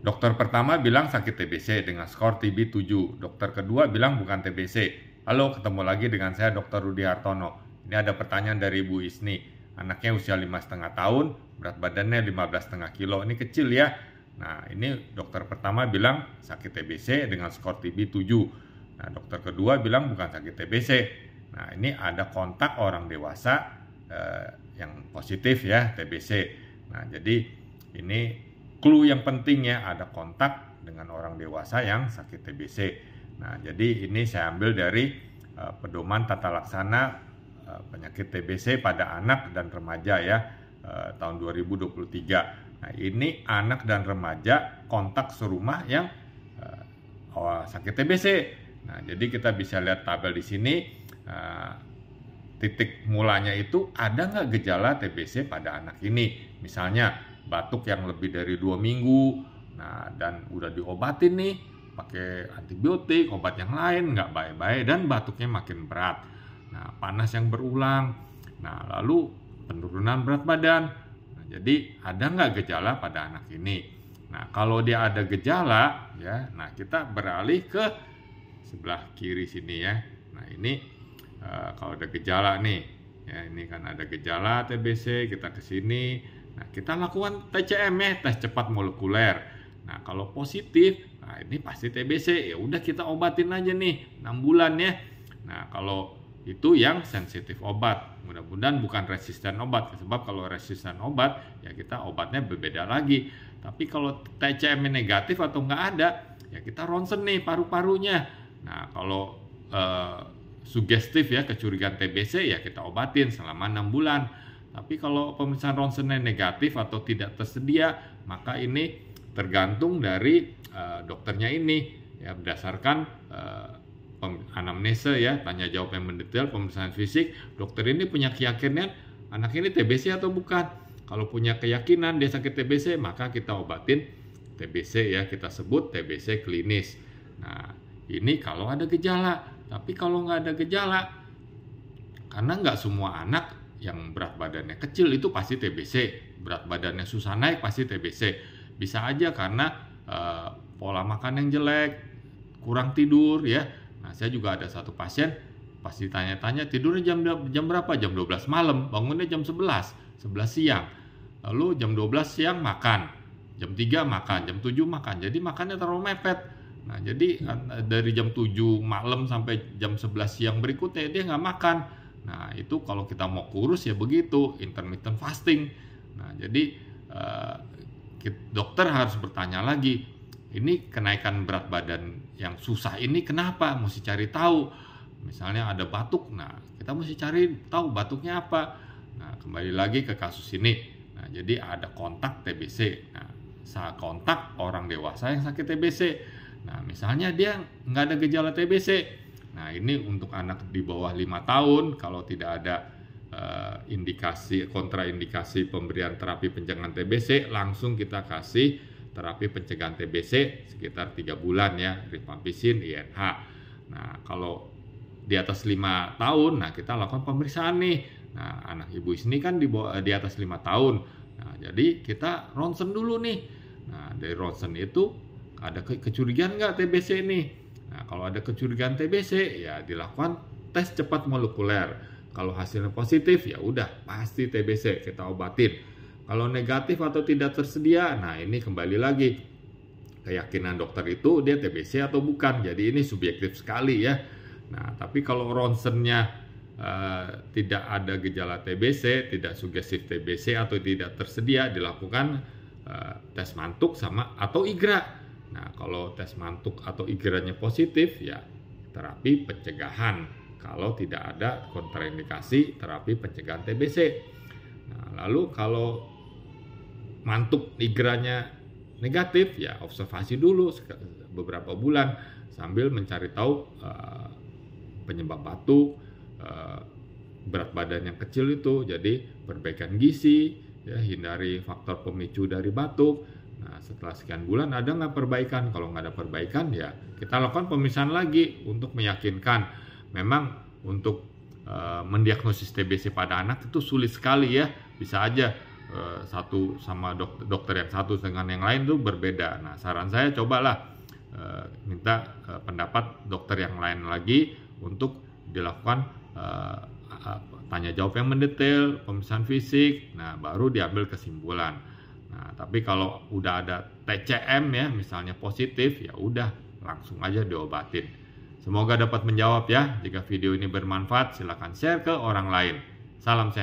Dokter pertama bilang sakit TBC dengan skor TB 7. Dokter kedua bilang bukan TBC. Halo, ketemu lagi dengan saya Dr. Rudi Hartono. Ini ada pertanyaan dari Ibu Isni. Anaknya usia 5,5 tahun, berat badannya 15,5 kilo. Ini kecil ya. Nah, ini dokter pertama bilang sakit TBC dengan skor TB 7. Nah, dokter kedua bilang bukan sakit TBC. Nah, ini ada kontak orang dewasa yang positif ya, TBC. Nah, jadi ini clue yang penting ya, ada kontak dengan orang dewasa yang sakit TBC. Nah, jadi ini saya ambil dari pedoman tata laksana penyakit TBC pada anak dan remaja ya, tahun 2023. Nah, ini anak dan remaja kontak serumah yang sakit TBC. Nah, jadi kita bisa lihat tabel di sini, titik mulanya itu ada nggak gejala TBC pada anak ini. Misalnya batuk yang lebih dari 2 minggu, nah dan udah diobatin nih pakai antibiotik, obat yang lain nggak baik-baik dan batuknya makin berat. Nah, panas yang berulang, nah lalu penurunan berat badan. Nah, jadi ada nggak gejala pada anak ini? Nah, kalau dia ada gejala ya, nah kita beralih ke sebelah kiri sini ya. Nah, ini kalau ada gejala nih, ya ini kan ada gejala TBC, kita ke sini. Nah, kita lakukan TCM ya, tes cepat molekuler. Nah, kalau positif, nah ini pasti TBC. Ya udah kita obatin aja nih 6 bulan ya. Nah, kalau itu yang sensitif obat. Mudah-mudahan bukan resisten obat. Sebab kalau resisten obat, ya kita obatnya berbeda lagi. Tapi kalau TCM negatif atau nggak ada, ya kita ronsen nih paru-parunya. Nah, kalau sugestif ya, kecurigaan TBC, ya kita obatin selama 6 bulan. Tapi kalau pemeriksaan ronsennya negatif atau tidak tersedia, maka ini tergantung dari dokternya ini ya, berdasarkan anamnesa ya, tanya jawab yang mendetail, pemeriksaan fisik. Dokter ini punya keyakinan anak ini TBC atau bukan. Kalau punya keyakinan dia sakit TBC, maka kita obatin TBC ya, kita sebut TBC klinis. Nah, ini kalau ada gejala. Tapi kalau nggak ada gejala, karena nggak semua anak yang berat badannya kecil itu pasti TBC, berat badannya susah naik pasti TBC. Bisa aja karena pola makan yang jelek, kurang tidur ya. Nah, saya juga ada satu pasien pasti tanya-tanya tidurnya jam berapa? Jam 12 malam, bangunnya jam 11 siang. Lalu jam 12 siang makan, jam 3 makan, jam 7 makan. Jadi makannya terlalu mepet. Nah, jadi dari jam 7 malam sampai jam 11 siang berikutnya dia nggak makan. Nah, itu kalau kita mau kurus ya begitu, intermittent fasting. Nah, jadi dokter harus bertanya lagi, ini kenaikan berat badan yang susah ini kenapa? Mesti cari tahu. Misalnya ada batuk, nah kita mesti cari tahu batuknya apa. Nah, kembali lagi ke kasus ini. Nah, jadi ada kontak TBC. Nah, saat kontak orang dewasa yang sakit TBC. Nah, misalnya dia nggak ada gejala TBC. Nah, ini untuk anak di bawah 5 tahun, kalau tidak ada indikasi, kontraindikasi pemberian terapi pencegahan TBC, langsung kita kasih terapi pencegahan TBC sekitar 3 bulan ya, rifampicin, INH. Nah, kalau di atas 5 tahun, nah kita lakukan pemeriksaan nih. Nah, anak ibu ini kan di atas 5 tahun. Nah, jadi kita ronsen dulu nih. Nah, dari ronsen itu ada kecurigaan nggak TBC nih? Nah, kalau ada kecurigaan TBC ya dilakukan tes cepat molekuler. Kalau hasilnya positif ya udah pasti TBC, kita obatin. Kalau negatif atau tidak tersedia, nah ini kembali lagi keyakinan dokter itu dia TBC atau bukan. Jadi ini subjektif sekali ya. Nah, tapi kalau ronsennya tidak ada gejala TBC, tidak sugestif TBC atau tidak tersedia, dilakukan tes mantuk sama atau IGRA. Nah, kalau tes mantuk atau IGRA-nya positif, ya terapi pencegahan. Kalau tidak ada kontraindikasi terapi pencegahan TBC. Nah, lalu kalau mantuk IGRA-nya negatif, ya observasi dulu beberapa bulan sambil mencari tahu penyebab batuk, berat badan yang kecil itu. Jadi perbaikan gizi, ya hindari faktor pemicu dari batuk. Nah, setelah sekian bulan ada nggak perbaikan? Kalau nggak ada perbaikan, ya kita lakukan pemeriksaan lagi untuk meyakinkan. Memang untuk mendiagnosis TBC pada anak itu sulit sekali ya. Bisa aja satu sama dokter yang satu dengan yang lain tuh berbeda. Nah, saran saya cobalah minta pendapat dokter yang lain lagi untuk dilakukan tanya jawab yang mendetail, pemeriksaan fisik. Nah, baru diambil kesimpulan. Nah, tapi kalau udah ada TCM ya, misalnya positif, ya udah langsung aja diobatin. Semoga dapat menjawab ya. Jika video ini bermanfaat, silakan share ke orang lain. Salam sehat.